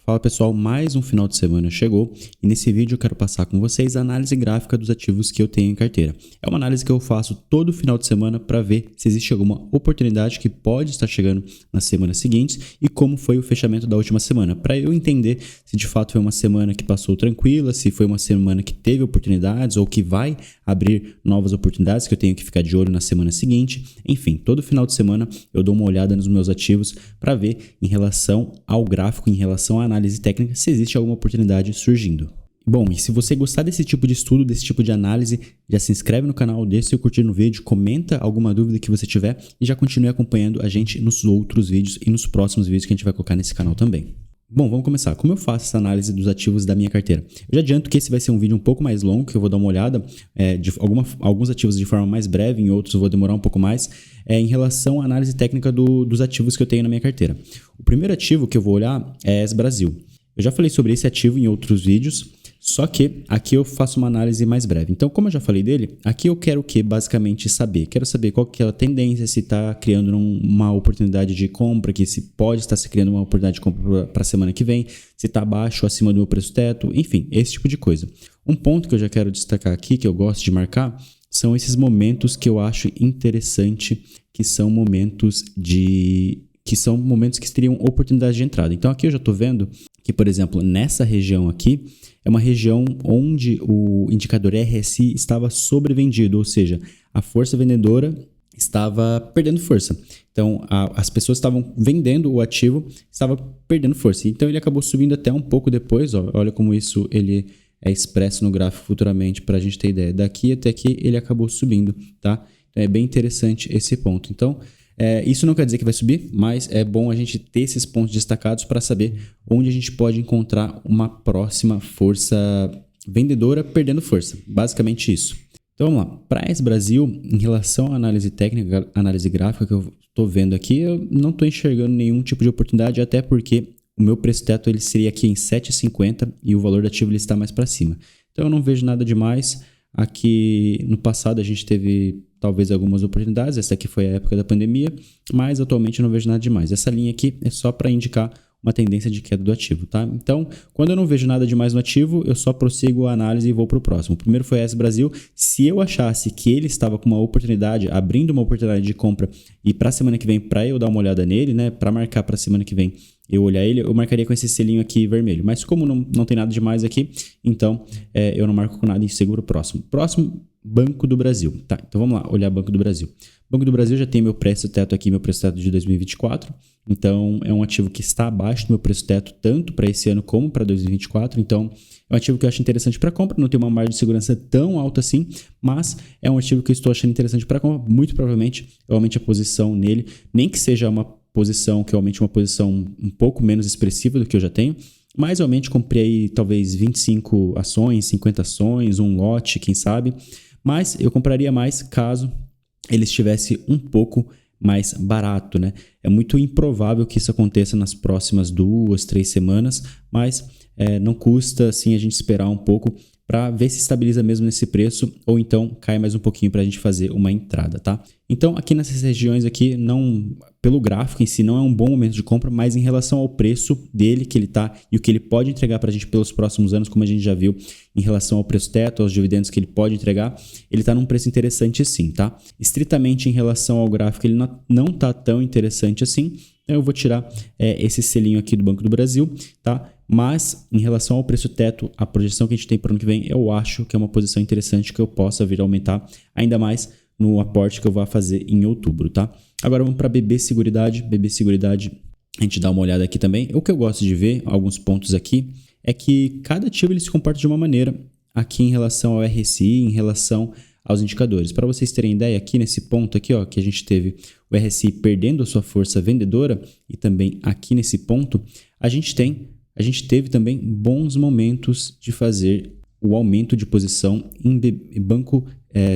Fala pessoal, mais um final de semana chegou e nesse vídeo eu quero passar com vocês a análise gráfica dos ativos que eu tenho em carteira. É uma análise que eu faço todo final de semana para ver se existe alguma oportunidade que pode estar chegando nas semanas seguintes e como foi o fechamento da última semana, para eu entender se de fato foi uma semana que passou tranquila, se foi uma semana que teve oportunidades ou que vai abrir novas oportunidades que eu tenho que ficar de olho na semana seguinte. Enfim, todo final de semana eu dou uma olhada nos meus ativos para ver em relação ao gráfico, em relação à análise técnica, se existe alguma oportunidade surgindo. Bom, e se você gostar desse tipo de estudo, desse tipo de análise, já se inscreve no canal, deixa seu curtir no vídeo, comenta alguma dúvida que você tiver e já continue acompanhando a gente nos outros vídeos e nos próximos vídeos que a gente vai colocar nesse canal também. Bom, vamos começar. Como eu faço essa análise dos ativos da minha carteira? Eu já adianto que esse vai ser um vídeo um pouco mais longo, que eu vou dar uma olhada de alguns ativos de forma mais breve, em outros eu vou demorar um pouco mais, em relação à análise técnica dos ativos que eu tenho na minha carteira. O primeiro ativo que eu vou olhar é ES Brasil. Eu já falei sobre esse ativo em outros vídeos, só que aqui eu faço uma análise mais breve. Então, como eu já falei dele, aqui eu quero o que basicamente saber? Quero saber qual que é a tendência, se está criando uma oportunidade de compra, que se pode estar se criando uma oportunidade de compra para a semana que vem, se está abaixo ou acima do meu preço teto, enfim, esse tipo de coisa. Um ponto que eu já quero destacar aqui, que eu gosto de marcar, são esses momentos que eu acho interessante, que são momentos que teriam oportunidade de entrada. Então aqui eu já estou vendo que, por exemplo, nessa região aqui, é uma região onde o indicador RSI estava sobrevendido, ou seja, a força vendedora estava perdendo força. Então, as pessoas estavam vendendo o ativo, estava perdendo força. Então, ele acabou subindo até um pouco depois. Ó, olha como isso ele é expresso no gráfico futuramente, para a gente ter ideia. Daqui até aqui, ele acabou subindo, tá? Então, é bem interessante esse ponto. Então, isso não quer dizer que vai subir, mas é bom a gente ter esses pontos destacados para saber onde a gente pode encontrar uma próxima força vendedora perdendo força. Basicamente isso. Então vamos lá. Para ES Brasil, em relação à análise técnica, análise gráfica que eu estou vendo aqui, eu não estou enxergando nenhum tipo de oportunidade, até porque o meu preço teto ele seria aqui em 7,50 e o valor do ativo ele está mais para cima. Então eu não vejo nada demais. Aqui no passado a gente teve talvez algumas oportunidades, essa aqui foi a época da pandemia, mas atualmente eu não vejo nada demais. Essa linha aqui é só para indicar uma tendência de queda do ativo, tá? Então, quando eu não vejo nada demais no ativo, eu só prossigo a análise e vou para o próximo. O primeiro foi ES Brasil. Se eu achasse que ele estava com uma oportunidade, abrindo uma oportunidade de compra e para a semana que vem, para eu dar uma olhada nele, né, para marcar para a semana que vem, eu olhar ele, eu marcaria com esse selinho aqui vermelho. Mas como não tem nada demais aqui, então eu não marco com nada e seguro o próximo. Próximo, Banco do Brasil. Tá, então vamos lá, olhar Banco do Brasil. Banco do Brasil já tem meu preço teto aqui, meu preço teto de 2024. Então, é um ativo que está abaixo do meu preço teto, tanto para esse ano como para 2024. Então, é um ativo que eu acho interessante para compra. Não tem uma margem de segurança tão alta assim, mas é um ativo que eu estou achando interessante para compra. Muito provavelmente, eu aumente a posição nele, nem que seja uma posição que eu aumente uma posição um pouco menos expressiva do que eu já tenho. Mas realmente comprei aí, talvez 25 ações, 50 ações, um lote, quem sabe. Mas eu compraria mais caso ele estivesse um pouco mais barato, né? É muito improvável que isso aconteça nas próximas 2, 3 semanas, mas não custa assim a gente esperar um pouco para ver se estabiliza mesmo nesse preço ou então cai mais um pouquinho para a gente fazer uma entrada, tá? Então aqui nessas regiões aqui, não pelo gráfico em si, não é um bom momento de compra, mas em relação ao preço dele que ele tá e o que ele pode entregar para a gente pelos próximos anos, como a gente já viu em relação ao preço teto, aos dividendos que ele pode entregar, ele tá num preço interessante sim, tá? Estritamente em relação ao gráfico, ele não tá tão interessante assim, então eu vou tirar esse selinho aqui do Banco do Brasil, tá? Mas, em relação ao preço teto, a projeção que a gente tem para o ano que vem, eu acho que é uma posição interessante que eu possa vir a aumentar, ainda mais no aporte que eu vou fazer em outubro, tá? Agora vamos para BB Seguridade. BB Seguridade, a gente dá uma olhada aqui também. O que eu gosto de ver, alguns pontos aqui, é que cada ativo ele se comporta de uma maneira aqui em relação ao RSI, em relação aos indicadores. Para vocês terem ideia, aqui nesse ponto aqui, ó, que a gente teve o RSI perdendo a sua força vendedora e também aqui nesse ponto, a gente teve também bons momentos de fazer o aumento de posição em Banco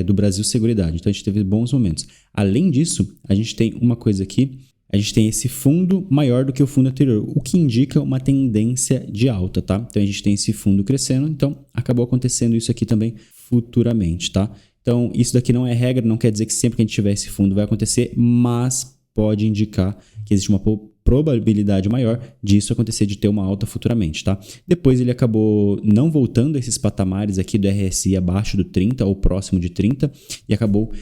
do Brasil Seguridade. Então, a gente teve bons momentos. Além disso, a gente tem uma coisa aqui, a gente tem esse fundo maior do que o fundo anterior, o que indica uma tendência de alta, tá? Então, a gente tem esse fundo crescendo, então acabou acontecendo isso aqui também futuramente, tá? Então, isso daqui não é regra, não quer dizer que sempre que a gente tiver esse fundo vai acontecer, mas pode indicar que existe uma probabilidade maior disso acontecer, de ter uma alta futuramente, tá? Depois ele acabou não voltando a esses patamares aqui do RSI abaixo do 30 ou próximo de 30 e acabou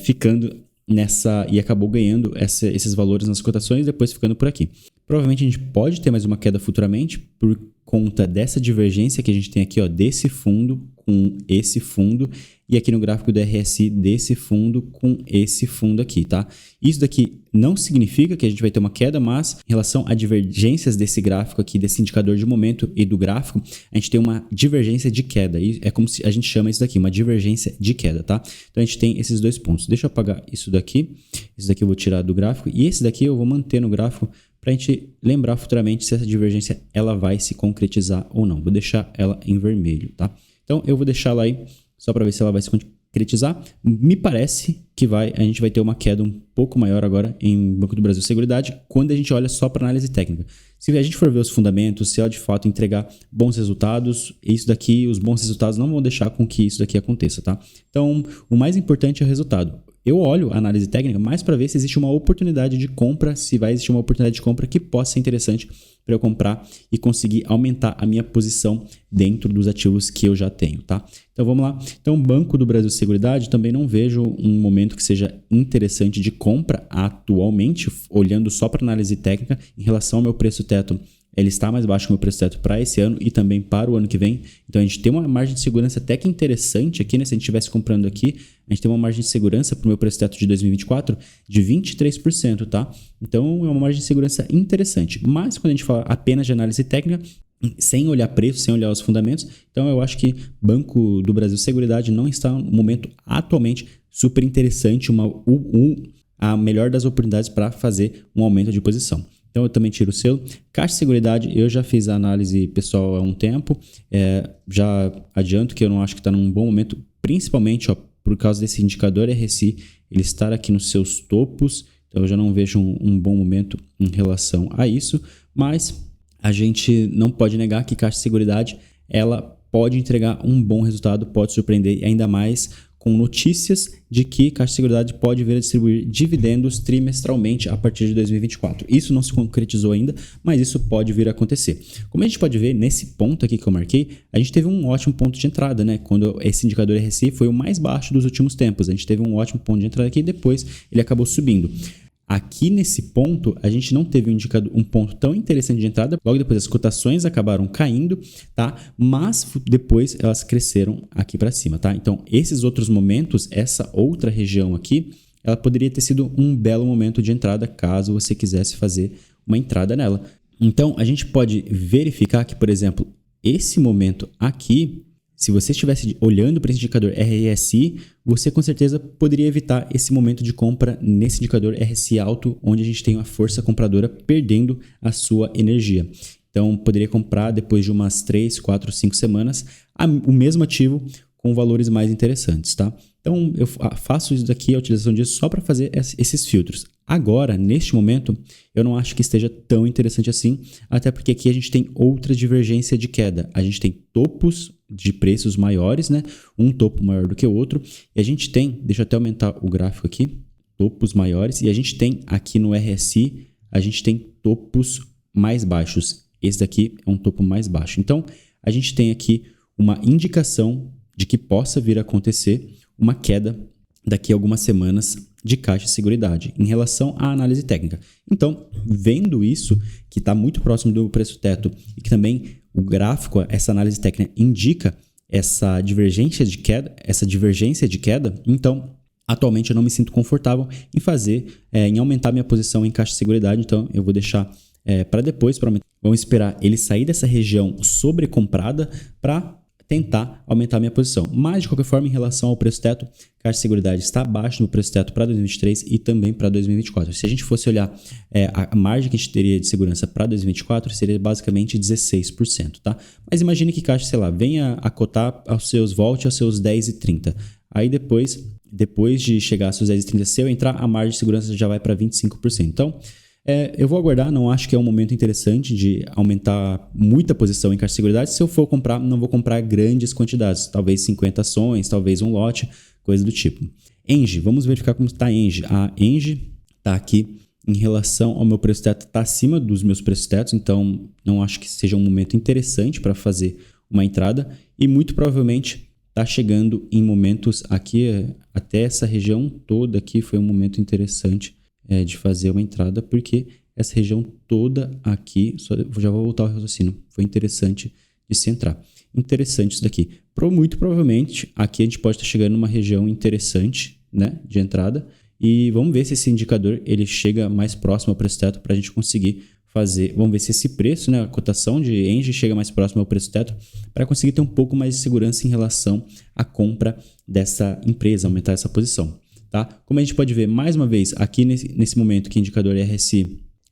ficando nessa e acabou ganhando esses valores nas cotações, depois ficando por aqui. Provavelmente a gente pode ter mais uma queda futuramente por conta dessa divergência que a gente tem aqui, ó, desse fundo com esse fundo e aqui no gráfico do RSI desse fundo com esse fundo aqui, tá? Isso daqui não significa que a gente vai ter uma queda, mas em relação a divergências desse gráfico aqui, desse indicador de momento e do gráfico, a gente tem uma divergência de queda. E é como se a gente chama isso daqui, uma divergência de queda, tá? Então a gente tem esses dois pontos. Deixa eu apagar isso daqui. Esse daqui eu vou tirar do gráfico e esse daqui eu vou manter no gráfico para a gente lembrar futuramente se essa divergência ela vai se concretizar ou não. Vou deixar ela em vermelho, tá? Então eu vou deixar ela aí só para ver se ela vai se concretizar. Me parece que a gente vai ter uma queda um pouco maior agora em Banco do Brasil Seguridade quando a gente olha só para análise técnica. Se a gente for ver os fundamentos, se ela de fato entregar bons resultados, isso daqui, os bons resultados não vão deixar com que isso daqui aconteça, tá? Então, o mais importante é o resultado. Eu olho a análise técnica mais para ver se existe uma oportunidade de compra, se vai existir uma oportunidade de compra que possa ser interessante para eu comprar e conseguir aumentar a minha posição dentro dos ativos que eu já tenho, tá? Então vamos lá. Então, Banco do Brasil Seguridade, também não vejo um momento que seja interessante de compra atualmente, olhando só para análise técnica. Em relação ao meu preço teto, ele está mais baixo que o meu preço teto para esse ano e também para o ano que vem. Então a gente tem uma margem de segurança até que interessante aqui, né? Se a gente estivesse comprando aqui, a gente tem uma margem de segurança para o meu preço teto de 2024 de 23%, tá? Então é uma margem de segurança interessante. Mas quando a gente fala apenas de análise técnica, sem olhar preço, sem olhar os fundamentos, então eu acho que Banco do Brasil Seguridade não está no momento atualmente super interessante, a melhor das oportunidades para fazer um aumento de posição. Então eu também tiro o selo. Caixa de Seguridade, eu já fiz a análise pessoal há um tempo, já adianto que eu não acho que está num bom momento, principalmente por causa desse indicador RSI, ele estar aqui nos seus topos, então eu já não vejo um bom momento em relação a isso, mas a gente não pode negar que Caixa de Seguridade, ela pode entregar um bom resultado, pode surpreender ainda mais com notícias de que Caixa de Seguridade pode vir a distribuir dividendos trimestralmente a partir de 2024. Isso não se concretizou ainda, mas isso pode vir a acontecer. Como a gente pode ver nesse ponto aqui que eu marquei, a gente teve um ótimo ponto de entrada, né? Quando esse indicador RSI foi o mais baixo dos últimos tempos. A gente teve um ótimo ponto de entrada aqui e depois ele acabou subindo. Aqui nesse ponto, a gente não teve um ponto tão interessante de entrada, logo depois as cotações acabaram caindo, tá? Mas depois elas cresceram aqui para cima, tá? Então, esses outros momentos, essa outra região aqui, ela poderia ter sido um belo momento de entrada, caso você quisesse fazer uma entrada nela. Então, a gente pode verificar que, por exemplo, esse momento aqui, se você estivesse olhando para esse indicador RSI, você com certeza poderia evitar esse momento de compra nesse indicador RSI alto, onde a gente tem uma força compradora perdendo a sua energia. Então, poderia comprar depois de umas 3, 4, 5 semanas o mesmo ativo com valores mais interessantes, tá? Então, eu faço isso daqui, a utilização disso, só para fazer esses filtros. Agora, neste momento, eu não acho que esteja tão interessante assim, até porque aqui a gente tem outra divergência de queda. A gente tem topos de preços maiores, né? Um topo maior do que o outro. E a gente tem, deixa eu até aumentar o gráfico aqui, topos maiores. E a gente tem aqui no RSI, a gente tem topos mais baixos. Esse daqui é um topo mais baixo. Então, a gente tem aqui uma indicação de que possa vir a acontecer uma queda daqui a algumas semanas de Caixa de Seguridade em relação à análise técnica. Então, vendo isso, que está muito próximo do preço teto e que também o gráfico, essa análise técnica indica essa divergência de queda, então, atualmente eu não me sinto confortável em aumentar minha posição em Caixa de Seguridade, então eu vou deixar para depois, vamos esperar ele sair dessa região sobrecomprada para tentar aumentar a minha posição. Mas, de qualquer forma, em relação ao preço teto, Caixa de Seguridade está abaixo do preço teto para 2023 e também para 2024. Se a gente fosse olhar a margem que a gente teria de segurança para 2024, seria basicamente 16%, tá? Mas imagine que Caixa, sei lá, venha a cotar volte aos seus 10,30. Aí depois de chegar aos seus 10,30, se eu entrar, a margem de segurança já vai para 25%. Então, eu vou aguardar, não acho que é um momento interessante de aumentar muita posição em Caixa de Seguridade. Se eu for comprar, não vou comprar grandes quantidades, talvez 50 ações, talvez um lote, coisa do tipo. Engie, vamos verificar como está a Engie. A Engie está aqui em relação ao meu preço teto está acima dos meus preços tetos, então não acho que seja um momento interessante para fazer uma entrada e muito provavelmente está chegando em momentos aqui, até essa região toda aqui foi um momento interessante de fazer uma entrada, porque essa região toda aqui, já vou voltar ao raciocínio, foi interessante de se entrar. Interessante isso daqui. Muito provavelmente aqui a gente pode estar chegando numa região interessante, né, de entrada, e vamos ver se esse indicador ele chega mais próximo ao preço teto para a gente conseguir fazer. Vamos ver se esse preço, né, a cotação de Engie chega mais próximo ao preço teto para conseguir ter um pouco mais de segurança em relação à compra dessa empresa, aumentar essa posição. Tá? Como a gente pode ver mais uma vez aqui nesse momento que o indicador RSI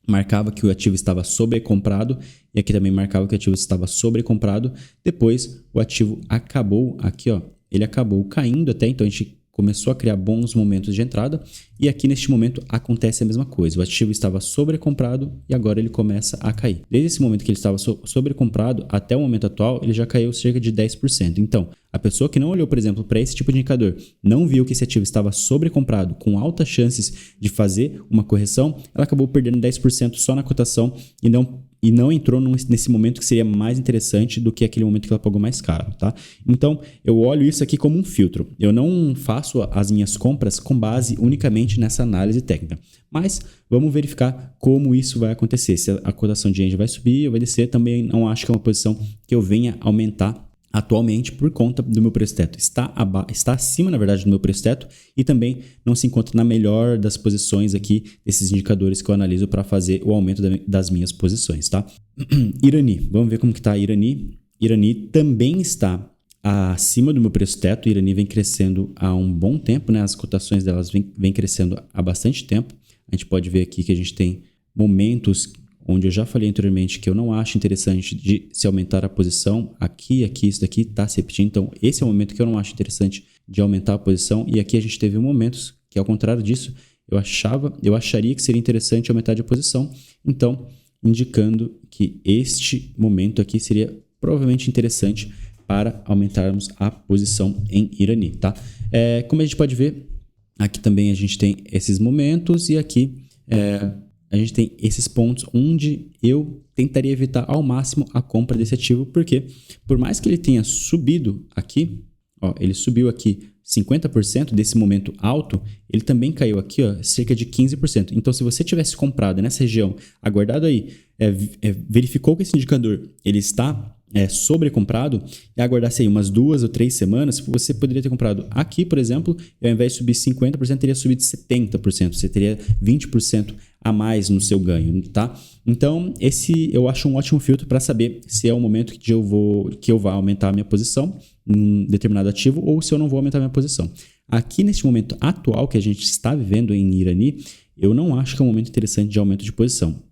marcava que o ativo estava sobrecomprado e aqui também marcava que o ativo estava sobrecomprado. Depois o ativo acabou aqui, ó, ele acabou caindo até, então a gente começou a criar bons momentos de entrada e aqui neste momento acontece a mesma coisa. O ativo estava sobrecomprado e agora ele começa a cair. Desde esse momento que ele estava sobrecomprado até o momento atual, ele já caiu cerca de 10%. Então, a pessoa que não olhou, por exemplo, para esse tipo de indicador, não viu que esse ativo estava sobrecomprado com altas chances de fazer uma correção, ela acabou perdendo 10% só na cotação e não entrou nesse momento que seria mais interessante do que aquele momento que ela pagou mais caro, tá? Então, eu olho isso aqui como um filtro. Eu não faço as minhas compras com base unicamente nessa análise técnica. Mas vamos verificar como isso vai acontecer. Se a cotação de Engie vai subir ou vai descer, também não acho que é uma posição que eu venha aumentar atualmente por conta do meu preço teto. Está acima, na verdade, do meu preço teto e também não se encontra na melhor das posições aqui desses indicadores que eu analiso para fazer o aumento das minhas posições, tá? Irani, vamos ver como que está a Irani. Irani também está acima do meu preço teto. Irani vem crescendo há um bom tempo, né? As cotações delas vem crescendo há bastante tempo. A gente pode ver aqui que a gente tem momentos onde eu já falei anteriormente que eu não acho interessante de se aumentar a posição. Aqui, isso daqui está se repetindo. Então, esse é o momento que eu não acho interessante de aumentar a posição. E aqui a gente teve momentos que, ao contrário disso, eu acharia que seria interessante aumentar de posição. Então, indicando que este momento aqui seria provavelmente interessante para aumentarmos a posição em Irani, tá? Como a gente pode ver, aqui também a gente tem esses momentos e aqui a gente tem esses pontos onde eu tentaria evitar ao máximo a compra desse ativo, porque por mais que ele tenha subido aqui, ó, ele subiu aqui 50% desse momento alto, ele também caiu aqui, ó, cerca de 15%. Então, se você tivesse comprado nessa região, aguardado aí, verificou que esse indicador ele está sobrecomprado e aguardasse aí umas 2 ou 3 semanas, você poderia ter comprado aqui, por exemplo, e ao invés de subir 50%, teria subido 70%. Você teria 20% a mais no seu ganho, tá? Então, esse eu acho um ótimo filtro para saber se é o momento que eu vou aumentar a minha posição em um determinado ativo ou se eu não vou aumentar a minha posição. Aqui, neste momento atual que a gente está vivendo em Irani, eu não acho que é um momento interessante de aumento de posição.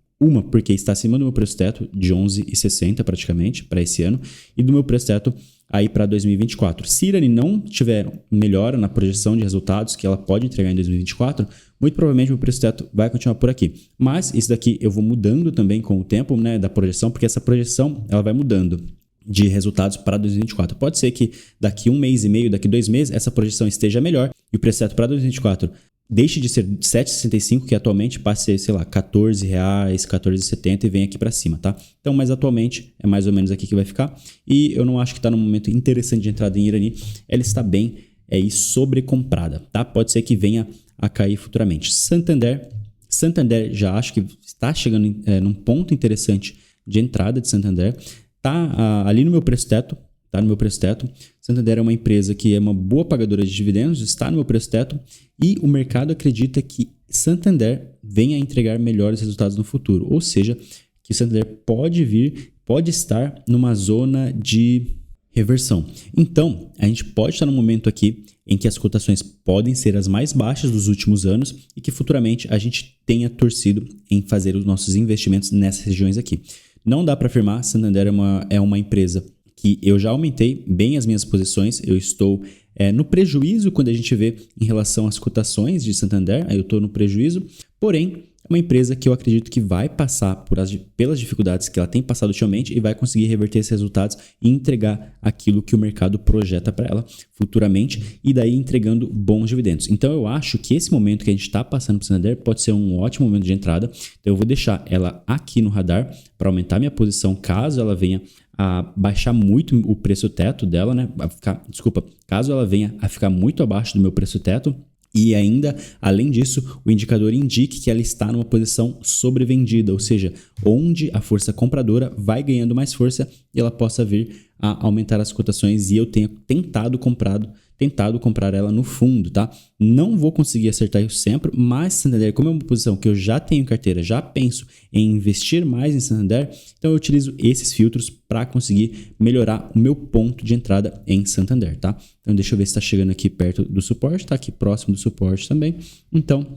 Porque está acima do meu preço teto de 11,60 praticamente para esse ano e do meu preço teto aí para 2024. Se Irani não tiver melhora na projeção de resultados que ela pode entregar em 2024, muito provavelmente o meu preço teto vai continuar por aqui. Mas isso daqui eu vou mudando também com o tempo, né, da projeção, porque essa projeção ela vai mudando de resultados para 2024. Pode ser que daqui 1 mês e meio, daqui 2 meses, essa projeção esteja melhor e o preço teto para 2024 deixe de ser 7,65, que atualmente passe a ser, sei lá, R$14, R$14,70 e vem aqui para cima, tá? Então, mas atualmente é mais ou menos aqui que vai ficar. E eu não acho que está num momento interessante de entrada em Irani. Ela está bem sobrecomprada, tá? Pode ser que venha a cair futuramente. Santander já acho que está chegando num ponto interessante de entrada de Santander. Tá ali no meu preço teto. Está no meu preço teto. Santander é uma empresa que é uma boa pagadora de dividendos, está no meu preço teto e o mercado acredita que Santander venha a entregar melhores resultados no futuro. Ou seja, que o Santander pode estar numa zona de reversão. Então, a gente pode estar num momento aqui em que as cotações podem ser as mais baixas dos últimos anos e que futuramente a gente tenha torcido em fazer os nossos investimentos nessas regiões aqui. Não dá para afirmar, Santander é uma empresa que eu já aumentei bem as minhas posições, eu estou no prejuízo quando a gente vê em relação às cotações de Santander, aí eu estou no prejuízo, porém, é uma empresa que eu acredito que vai passar pelas dificuldades que ela tem passado ultimamente e vai conseguir reverter esses resultados e entregar aquilo que o mercado projeta para ela futuramente e daí entregando bons dividendos. Então eu acho que esse momento que a gente está passando para o Santander pode ser um ótimo momento de entrada. Então eu vou deixar ela aqui no radar para aumentar minha posição caso ela venha a baixar muito o preço teto dela, né? Caso ela venha a ficar muito abaixo do meu preço teto. E ainda, além disso, o indicador indique que ela está numa posição sobrevendida, ou seja, onde a força compradora vai ganhando mais força e ela possa vir a aumentar as cotações e eu tenho tentado comprar ela no fundo, tá? Não vou conseguir acertar isso sempre, mas Santander, como é uma posição que eu já tenho em carteira, já penso em investir mais em Santander, então eu utilizo esses filtros para conseguir melhorar o meu ponto de entrada em Santander, tá? Então deixa eu ver se está chegando aqui perto do suporte, está aqui próximo do suporte também, então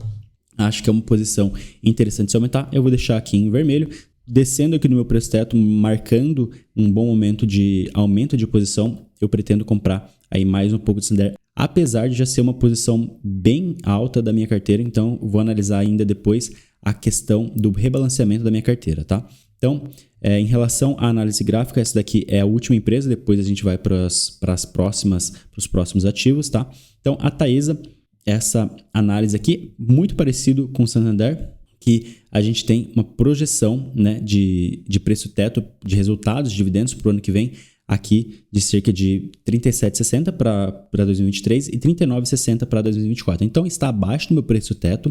acho que é uma posição interessante se aumentar, eu vou deixar aqui em vermelho, descendo aqui no meu preço teto, marcando um bom momento de aumento de posição, eu pretendo comprar aí mais um pouco de Santander, apesar de já ser uma posição bem alta da minha carteira, então vou analisar ainda depois a questão do rebalanceamento da minha carteira, tá? Então, em relação à análise gráfica, essa daqui é a última empresa, depois a gente vai para os próximos ativos, tá? Então, a Taesa, essa análise aqui, muito parecido com o Santander, que a gente tem uma projeção, né, de preço teto, de resultados, de dividendos para o ano que vem, aqui de cerca de 37,60 para 2023 e 39,60 para 2024. Então está abaixo do meu preço teto,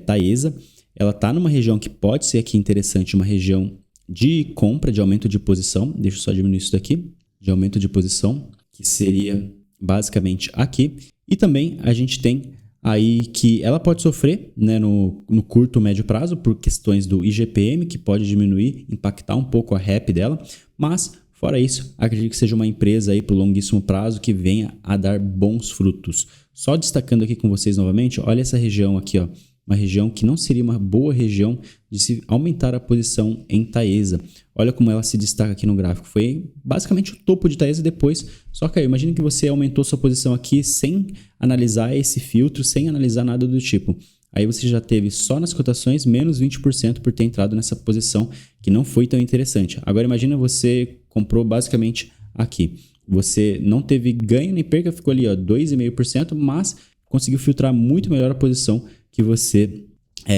Taesa. Ela está numa região que pode ser aqui interessante, uma região de compra, de aumento de posição. Deixa eu só diminuir isso daqui, de aumento de posição, que seria basicamente aqui. E também a gente tem aí que ela pode sofrer, né, no curto ou médio prazo por questões do IGPM, que pode diminuir, impactar um pouco a REP dela, mas fora isso, acredito que seja uma empresa aí para o longuíssimo prazo que venha a dar bons frutos. Só destacando aqui com vocês novamente, olha essa região aqui, ó, uma região que não seria uma boa região de se aumentar a posição em Taesa. Olha como ela se destaca aqui no gráfico. Foi basicamente o topo de Taesa depois, só caiu. Imagina que você aumentou sua posição aqui sem analisar esse filtro, sem analisar nada do tipo. Aí você já teve só nas cotações menos 20% por ter entrado nessa posição que não foi tão interessante. Agora imagina você comprou basicamente aqui. Você não teve ganho nem perca, ficou ali ó, 2,5%, mas conseguiu filtrar muito melhor a posição que você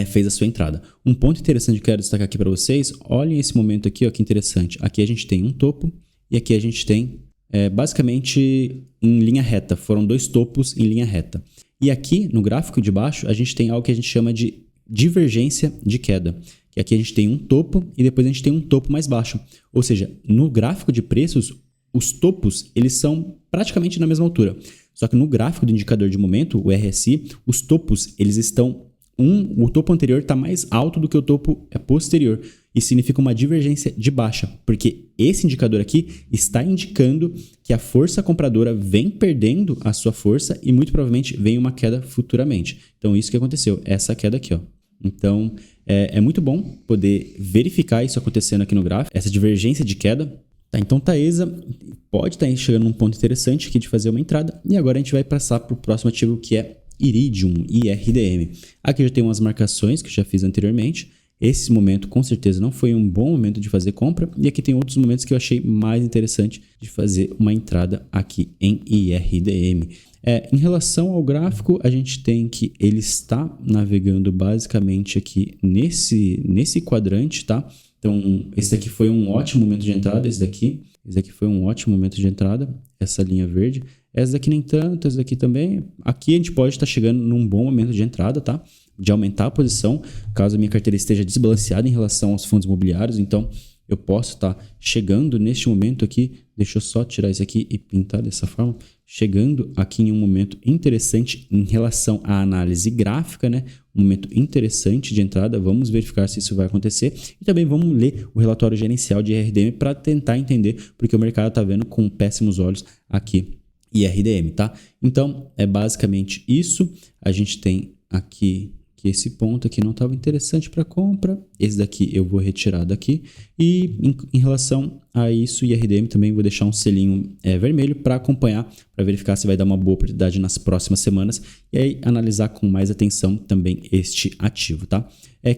fez a sua entrada. Um ponto interessante que eu quero destacar aqui para vocês, olhem esse momento aqui, ó, que interessante. Aqui a gente tem um topo e aqui a gente tem basicamente em linha reta. Foram dois topos em linha reta. E aqui no gráfico de baixo a gente tem algo que a gente chama de divergência de queda. Que aqui a gente tem um topo e depois a gente tem um topo mais baixo. Ou seja, no gráfico de preços, os topos eles são praticamente na mesma altura. Só que no gráfico do indicador de momento, o RSI, os topos eles estão o topo anterior está mais alto do que o topo posterior. Isso significa uma divergência de baixa, porque esse indicador aqui está indicando que a força compradora vem perdendo a sua força e muito provavelmente vem uma queda futuramente. Então isso que aconteceu, essa queda aqui, ó. Então é muito bom poder verificar isso acontecendo aqui no gráfico, essa divergência de queda. Tá, então Taesa pode estar chegando num ponto interessante aqui de fazer uma entrada. E agora a gente vai passar para o próximo ativo que é Iridium, IRDM. Aqui já tem umas marcações que eu já fiz anteriormente. Esse momento com certeza não foi um bom momento de fazer compra. E aqui tem outros momentos que eu achei mais interessante de fazer uma entrada aqui em IRDM. Em relação ao gráfico, a gente tem que ele está navegando basicamente aqui nesse quadrante, tá? Então, esse daqui foi um ótimo momento de entrada, esse daqui foi um ótimo momento de entrada, essa linha verde. Essa daqui nem tanto, essa daqui também. Aqui a gente pode estar chegando num bom momento de entrada, tá? De aumentar a posição, caso a minha carteira esteja desbalanceada em relação aos fundos imobiliários. Então, eu posso estar chegando neste momento aqui, deixa eu só tirar isso aqui e pintar dessa forma, chegando aqui em um momento interessante em relação à análise gráfica, né? Um momento interessante de entrada, vamos verificar se isso vai acontecer e também vamos ler o relatório gerencial de IRDM para tentar entender porque o mercado está vendo com péssimos olhos aqui IRDM, tá? Então, é basicamente isso. A gente tem aqui que esse ponto aqui não estava interessante para compra. Esse daqui eu vou retirar daqui. E em relação a isso, IRDM também vou deixar um selinho vermelho para acompanhar, para verificar se vai dar uma boa oportunidade nas próximas semanas. E aí analisar com mais atenção também este ativo, tá?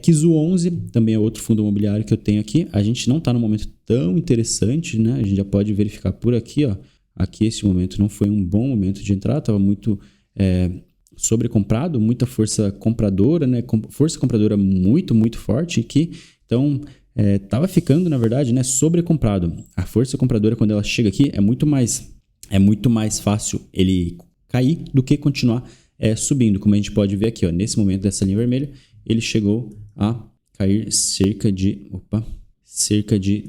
Kizu 11 também é outro fundo imobiliário que eu tenho aqui. A gente não está num momento tão interessante, né? A gente já pode verificar por aqui, ó. Aqui esse momento não foi um bom momento de entrar, estava muito sobrecomprado, muita força compradora, né? Força compradora muito, muito forte aqui. Então, estava ficando, na verdade, né, sobrecomprado. A força compradora, quando ela chega aqui, é muito mais fácil ele cair do que continuar subindo. Como a gente pode ver aqui, ó, nesse momento dessa linha vermelha, ele chegou a cair cerca de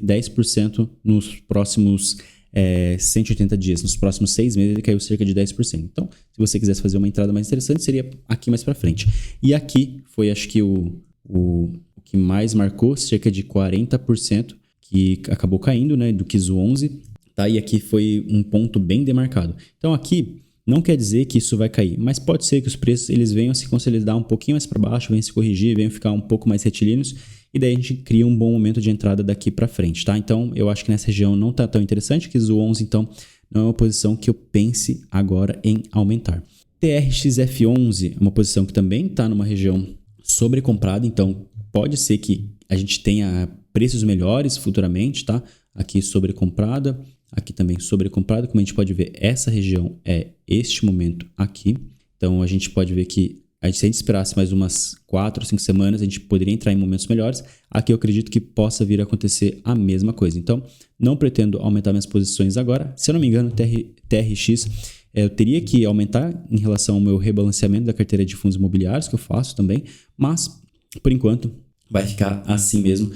10% nos próximos 180 dias. Nos próximos 6 meses ele caiu cerca de 10%. Então, se você quisesse fazer uma entrada mais interessante, seria aqui mais para frente. E aqui foi, acho que o que mais marcou, cerca de 40%, que acabou caindo, né, do Kizu 11, tá? E aqui foi um ponto bem demarcado. Então, aqui não quer dizer que isso vai cair, mas pode ser que os preços eles venham se consolidar um pouquinho mais para baixo, venham se corrigir, venham ficar um pouco mais retilíneos, e daí a gente cria um bom momento de entrada daqui para frente, tá? Então, eu acho que nessa região não está tão interessante, que o 11, então, não é uma posição que eu pense agora em aumentar. TRXF11 é uma posição que também está numa região sobrecomprada, então pode ser que a gente tenha preços melhores futuramente, tá? Aqui sobrecomprada, aqui também sobrecomprada. Como a gente pode ver, essa região é este momento aqui. Então, a gente pode ver que se a gente esperasse mais umas 4 ou 5 semanas, a gente poderia entrar em momentos melhores. Aqui eu acredito que possa vir a acontecer a mesma coisa. Então, não pretendo aumentar minhas posições agora. Se eu não me engano, TRX, eu teria que aumentar em relação ao meu rebalanceamento da carteira de fundos imobiliários, que eu faço também. Mas, por enquanto, vai ficar assim mesmo,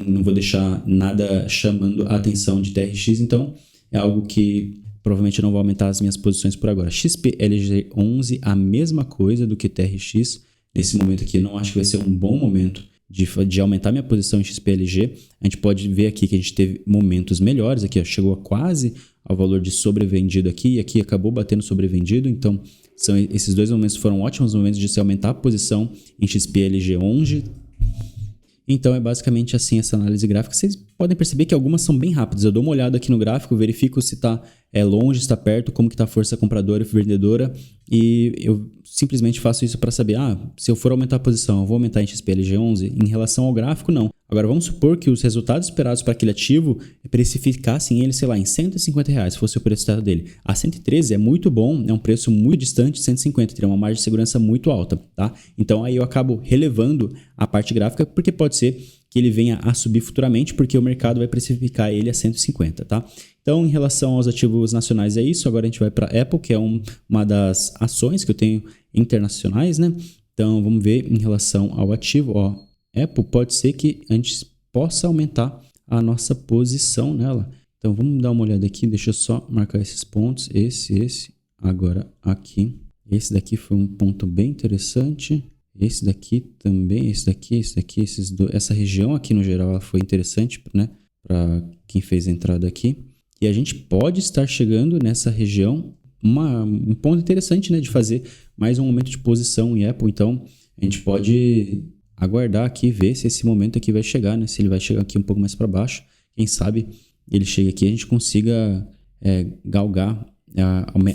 não vou deixar nada chamando a atenção de TRX. Então, é algo que provavelmente eu não vou aumentar as minhas posições por agora. XPLG11, a mesma coisa do que TRX. Nesse momento aqui, eu não acho que vai ser um bom momento de aumentar minha posição em XPLG. A gente pode ver aqui que a gente teve momentos melhores. Aqui, ó, chegou a quase ao valor de sobrevendido aqui. E aqui acabou batendo sobrevendido. Então, esses dois momentos foram ótimos momentos de se aumentar a posição em XPLG11. Então, é basicamente assim essa análise gráfica. Vocês podem perceber que algumas são bem rápidas. Eu dou uma olhada aqui no gráfico, verifico se está longe, se está perto, como que está a força compradora e vendedora. E eu simplesmente faço isso para saber, se eu for aumentar a posição, eu vou aumentar em XPLG11? Em relação ao gráfico, não. Agora, vamos supor que os resultados esperados para aquele ativo precificassem ele, sei lá, em R$150, se fosse o preço certo dele. A 113 é muito bom, é um preço muito distante de 150, teria uma margem de segurança muito alta, tá? Então, aí eu acabo relevando a parte gráfica, porque pode ser que ele venha a subir futuramente, porque o mercado vai precificar ele a 150, tá? Então, em relação aos ativos nacionais é isso. Agora a gente vai para a Apple, que é uma das ações que eu tenho internacionais, né? Então, vamos ver em relação ao ativo, ó. Apple pode ser que a gente possa aumentar a nossa posição nela. Então, vamos dar uma olhada aqui. Deixa eu só marcar esses pontos. Esse. Agora, aqui. Esse daqui foi um ponto bem interessante. Esse daqui também. Esse daqui. Essa região aqui, no geral, ela foi interessante, né? Para quem fez a entrada aqui. E a gente pode estar chegando nessa região, um ponto interessante, né? De fazer mais um momento de posição em Apple. Então, a gente pode aguardar aqui e ver se esse momento aqui vai chegar, né? Se ele vai chegar aqui um pouco mais para baixo. Quem sabe ele chega aqui e a gente consiga galgar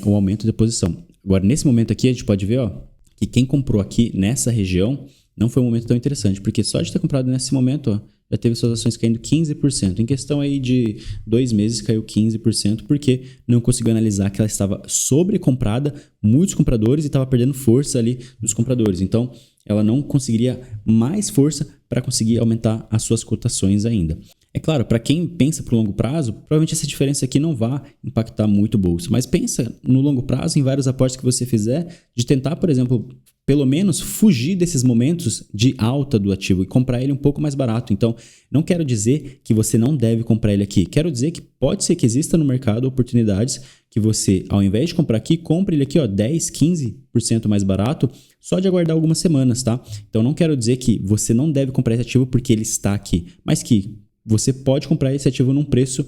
o aumento da posição. Agora, nesse momento aqui, a gente pode ver, ó, que quem comprou aqui nessa região não foi um momento tão interessante, porque só de ter comprado nesse momento, ó, já teve suas ações caindo 15%. Em questão aí de 2 meses, caiu 15%, porque não conseguiu analisar que ela estava sobrecomprada, muitos compradores, e estava perdendo força ali dos compradores. Então, ela não conseguiria mais força para conseguir aumentar as suas cotações ainda. É claro, para quem pensa para o longo prazo, provavelmente essa diferença aqui não vai impactar muito o bolso, mas pensa no longo prazo em vários aportes que você fizer, de tentar, por exemplo, pelo menos fugir desses momentos de alta do ativo e comprar ele um pouco mais barato. Então, não quero dizer que você não deve comprar ele aqui. Quero dizer que pode ser que exista no mercado oportunidades que você, ao invés de comprar aqui, compre ele aqui, ó, 10, 15% mais barato, só de aguardar algumas semanas, tá? Então, não quero dizer que você não deve comprar esse ativo porque ele está aqui, mas que você pode comprar esse ativo num preço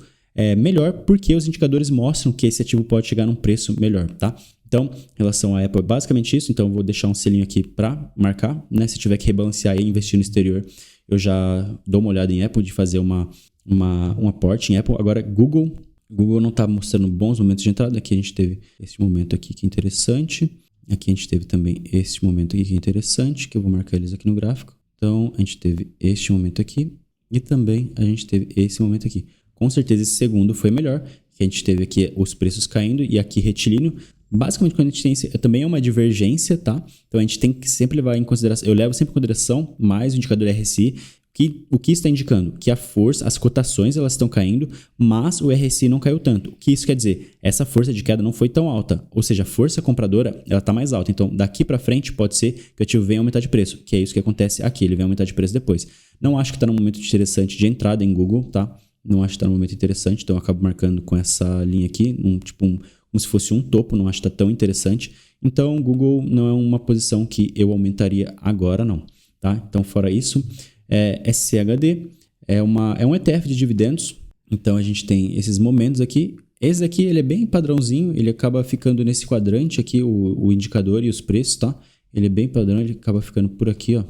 melhor, porque os indicadores mostram que esse ativo pode chegar num preço melhor, tá? Então, em relação à Apple, é basicamente isso. Então, eu vou deixar um selinho aqui para marcar, né? Se tiver que rebalancear e investir no exterior, eu já dou uma olhada em Apple de fazer um aporte em Apple. Agora, Google não está mostrando bons momentos de entrada. Aqui a gente teve esse momento aqui que é interessante. Aqui a gente teve também esse momento aqui que é interessante, que eu vou marcar eles aqui no gráfico. Então, a gente teve este momento aqui e também a gente teve esse momento aqui. Com certeza esse segundo foi melhor, que a gente teve aqui os preços caindo e aqui retilíneo. Basicamente, quando a gente tem também é uma divergência, tá? Então, a gente tem que sempre levar em consideração, eu levo sempre em consideração mais o indicador RSI, o que está indicando? Que a força, as cotações elas estão caindo, mas o RSI não caiu tanto. O que isso quer dizer? Essa força de queda não foi tão alta, ou seja, a força compradora ela está mais alta. Então, daqui para frente pode ser que o ativo venha aumentar de preço, que é isso que acontece aqui, ele vem aumentar de preço depois. Não acho que está no momento interessante de entrada em Google, tá? Não acho que está no momento interessante, então eu acabo marcando com essa linha aqui, como se fosse um topo, não acho que está tão interessante. Então, Google não é uma posição que eu aumentaria agora, não, tá? Então, fora isso, SCHD é um ETF de dividendos, então a gente tem esses momentos aqui. Esse aqui ele é bem padrãozinho, ele acaba ficando nesse quadrante aqui, o indicador e os preços, tá? Ele é bem padrão, ele acaba ficando por aqui, ó.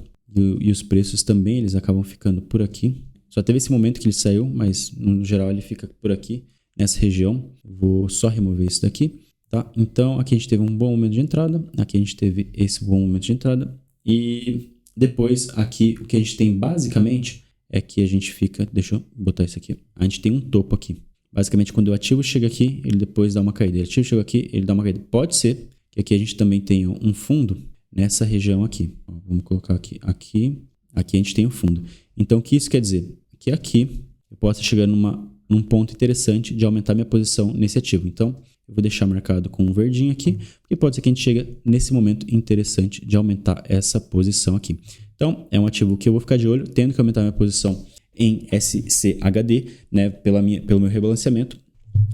E os preços também, eles acabam ficando por aqui. Só teve esse momento que ele saiu, mas no geral ele fica por aqui, nessa região. Vou só remover isso daqui, tá? Então aqui a gente teve um bom momento de entrada, aqui a gente teve esse bom momento de entrada e depois aqui o que a gente tem basicamente é que a gente fica, deixa eu botar isso aqui, a gente tem um topo aqui. Basicamente quando o ativo chega aqui, ele depois dá uma caída. O ativo chega aqui, ele dá uma caída. Pode ser que aqui a gente também tenha um fundo nessa região aqui. Vamos colocar aqui a gente tem o fundo. Então o que isso quer dizer? Que aqui eu posso chegar num ponto interessante de aumentar minha posição nesse ativo. Então eu vou deixar marcado com um verdinho aqui, porque pode ser que a gente chegue nesse momento interessante de aumentar essa posição aqui. Então, é um ativo que eu vou ficar de olho, tendo que aumentar minha posição em SCHD, né, pelo meu rebalanceamento,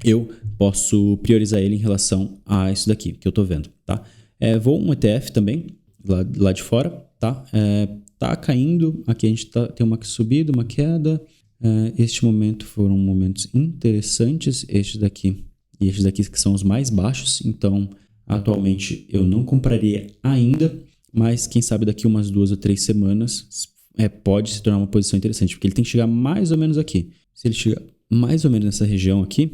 eu posso priorizar ele em relação a isso daqui que eu estou vendo, tá? Vou um ETF também, lá de fora, tá? Tá caindo, aqui a gente tem uma subida, uma queda. Este momento foram momentos interessantes, estes daqui e estes daqui que são os mais baixos, então atualmente eu não compraria ainda, mas quem sabe daqui umas 2 ou 3 semanas pode se tornar uma posição interessante, porque ele tem que chegar mais ou menos aqui. Se ele chegar mais ou menos nessa região aqui,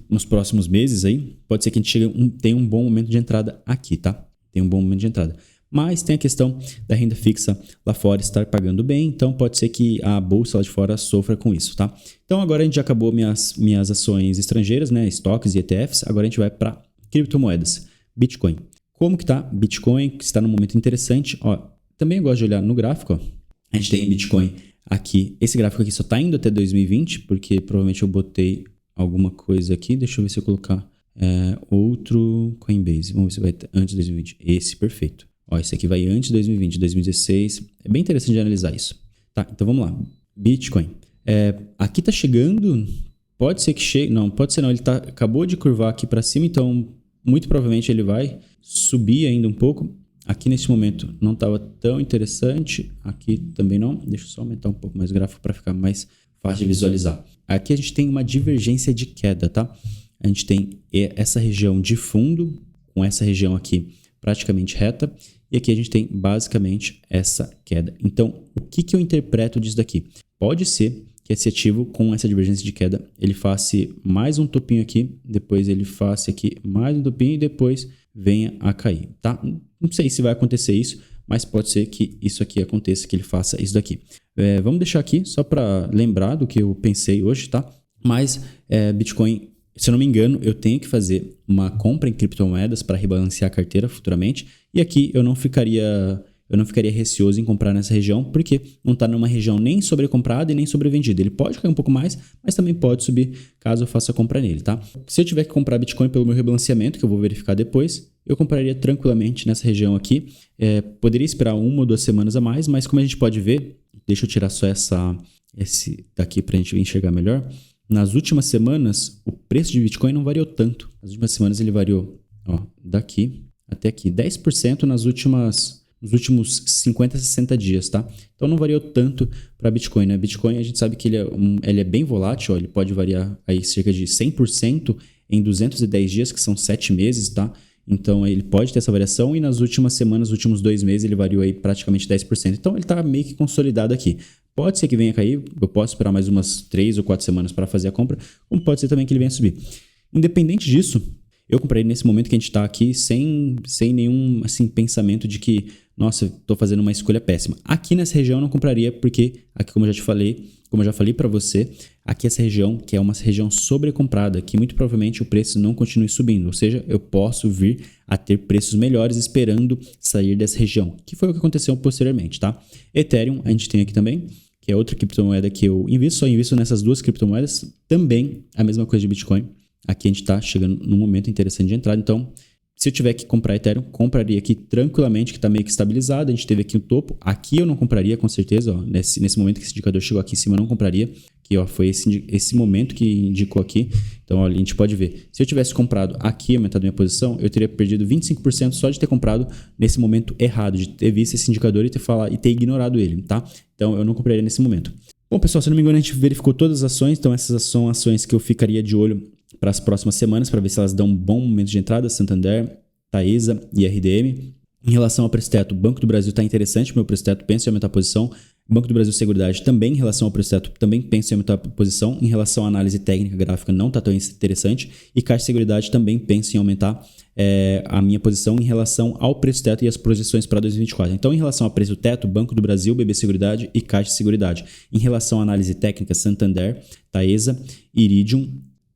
nos próximos meses aí, pode ser que a gente tenha um bom momento de entrada aqui, tá? Tem um bom momento de entrada. Mas tem a questão da renda fixa lá fora estar pagando bem, então pode ser que a bolsa lá de fora sofra com isso, tá? Então agora a gente já acabou minhas ações estrangeiras, né? Estoques e ETFs, agora a gente vai para criptomoedas. Bitcoin. Como que tá? Bitcoin, que está num momento interessante, ó. Também eu gosto de olhar no gráfico, ó. A gente tem Bitcoin aqui. Esse gráfico aqui só tá indo até 2020, porque provavelmente eu botei alguma coisa aqui. Deixa eu ver se eu colocar outro Coinbase. Vamos ver se vai antes de 2020. Esse, perfeito. Ó, esse aqui vai antes de 2020, 2016. É bem interessante de analisar isso. Tá, então vamos lá. Bitcoin. Aqui tá chegando. Pode ser que chegue. Não, pode ser não. Ele acabou de curvar aqui para cima, então muito provavelmente ele vai subir ainda um pouco. Aqui nesse momento não estava tão interessante. Aqui também não. Deixa eu só aumentar um pouco mais o gráfico para ficar mais fácil de visualizar. Aqui a gente tem uma divergência de queda, tá? A gente tem essa região de fundo com essa região aqui praticamente reta. E aqui a gente tem basicamente essa queda. Então, o que eu interpreto disso daqui? Pode ser que esse ativo, com essa divergência de queda, ele faça mais um topinho aqui, depois ele faça aqui mais um topinho e depois venha a cair, tá? Não sei se vai acontecer isso, mas pode ser que isso aqui aconteça, que ele faça isso daqui. Vamos deixar aqui só para lembrar do que eu pensei hoje, tá? Mas Bitcoin, se eu não me engano, eu tenho que fazer uma compra em criptomoedas para rebalancear a carteira futuramente. E aqui eu não ficaria receoso em comprar nessa região, porque não está numa região nem sobrecomprada e nem sobrevendida. Ele pode cair um pouco mais, mas também pode subir caso eu faça a compra nele, tá? Se eu tiver que comprar Bitcoin pelo meu rebalanceamento, que eu vou verificar depois, eu compraria tranquilamente nessa região aqui. Poderia esperar 1 ou 2 semanas a mais, mas como a gente pode ver, deixa eu tirar só esse daqui para a gente enxergar melhor. Nas últimas semanas, o preço de Bitcoin não variou tanto. Nas últimas semanas ele variou, ó, daqui até aqui, 10% nos últimos 50, 60 dias, tá? Então não variou tanto para Bitcoin, né? Bitcoin a gente sabe que ele é bem volátil, ó, ele pode variar aí cerca de 100% em 210 dias, que são 7 meses, tá? Então ele pode ter essa variação e nas últimas semanas, nos últimos 2 meses, ele variou aí praticamente 10%. Então ele está meio que consolidado aqui. Pode ser que venha cair, eu posso esperar mais umas 3 ou 4 semanas para fazer a compra, como pode ser também que ele venha subir. Independente disso, eu comprei nesse momento que a gente está aqui sem nenhum assim, pensamento de que, nossa, estou fazendo uma escolha péssima. Aqui nessa região eu não compraria porque, aqui como eu já falei para você, aqui essa região, que é uma região sobrecomprada, que muito provavelmente o preço não continue subindo, ou seja, eu posso vir a ter preços melhores esperando sair dessa região, que foi o que aconteceu posteriormente, tá? Ethereum a gente tem aqui também, que é outra criptomoeda que eu invisto, só invisto nessas duas criptomoedas, também a mesma coisa de Bitcoin. Aqui a gente está chegando num momento interessante de entrada, então se eu tiver que comprar Ethereum, compraria aqui tranquilamente, que está meio que estabilizado. A gente teve aqui o topo. Aqui eu não compraria, com certeza. Ó, nesse momento que esse indicador chegou aqui em cima, eu não compraria. Que ó, foi esse momento que indicou aqui. Então, ó, a gente pode ver. Se eu tivesse comprado aqui, aumentado minha posição, eu teria perdido 25% só de ter comprado nesse momento errado, de ter visto esse indicador e ter ignorado ele, tá? Então, eu não compraria nesse momento. Bom, pessoal, se não me engano, a gente verificou todas as ações. Então, essas são ações que eu ficaria de olho para as próximas semanas, para ver se elas dão um bom momento de entrada, Santander, Taesa e RDM. Em relação ao preço teto, o Banco do Brasil está interessante, meu preço teto pensa em aumentar a posição. Banco do Brasil Seguridade também, em relação ao preço teto, também pensa em aumentar a posição. Em relação à análise técnica gráfica, não está tão interessante. E Caixa Seguridade também pensa em aumentar a minha posição em relação ao preço teto e as projeções para 2024. Então, em relação ao preço teto, Banco do Brasil, BB Seguridade e Caixa Seguridade. Em relação à análise técnica, Santander, Taesa, Iridium,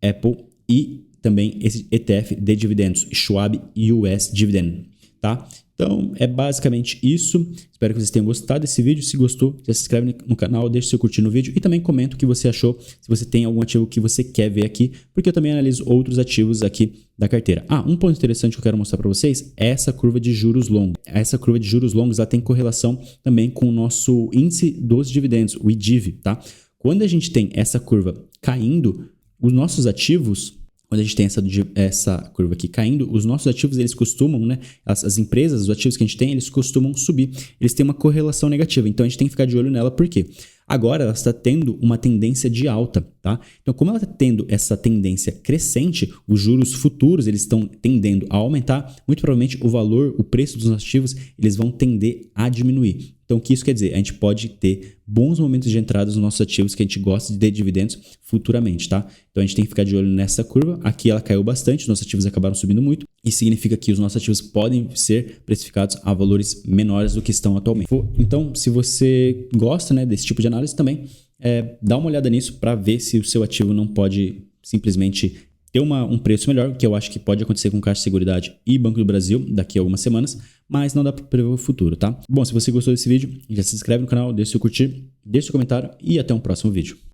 Apple e também esse ETF de dividendos, Schwab US Dividend, tá? Então, é basicamente isso. Espero que vocês tenham gostado desse vídeo. Se gostou, já se inscreve no canal, deixa seu curtir no vídeo e também comenta o que você achou, se você tem algum ativo que você quer ver aqui, porque eu também analiso outros ativos aqui da carteira. Um ponto interessante que eu quero mostrar para vocês é essa curva de juros longos. Essa curva de juros longos ela tem correlação também com o nosso índice dos dividendos, o IDIV, tá? Quando a gente tem essa curva caindo, os nossos ativos, quando a gente tem essa curva aqui caindo, os nossos ativos, eles costumam, né? As empresas, os ativos que a gente tem, eles costumam subir. Eles têm uma correlação negativa. Então, a gente tem que ficar de olho nela. Por quê? Agora, ela está tendo uma tendência de alta, tá? Então, como ela está tendo essa tendência crescente, os juros futuros, eles estão tendendo a aumentar. Muito provavelmente, o valor, o preço dos nossos ativos, eles vão tender a diminuir. Então, o que isso quer dizer? A gente pode ter bons momentos de entrada nos nossos ativos que a gente gosta de dividendos futuramente, tá? Então, a gente tem que ficar de olho nessa curva. Aqui ela caiu bastante, os nossos ativos acabaram subindo muito. Isso significa que os nossos ativos podem ser precificados a valores menores do que estão atualmente. Então, se você gosta, né, desse tipo de análise também, dá uma olhada nisso para ver se o seu ativo não pode simplesmente ter um preço melhor, que eu acho que pode acontecer com Caixa Seguridade e Banco do Brasil daqui a algumas semanas, mas não dá para prever o futuro, tá? Bom, se você gostou desse vídeo, já se inscreve no canal, deixa seu curtir, deixa seu comentário e até um próximo vídeo.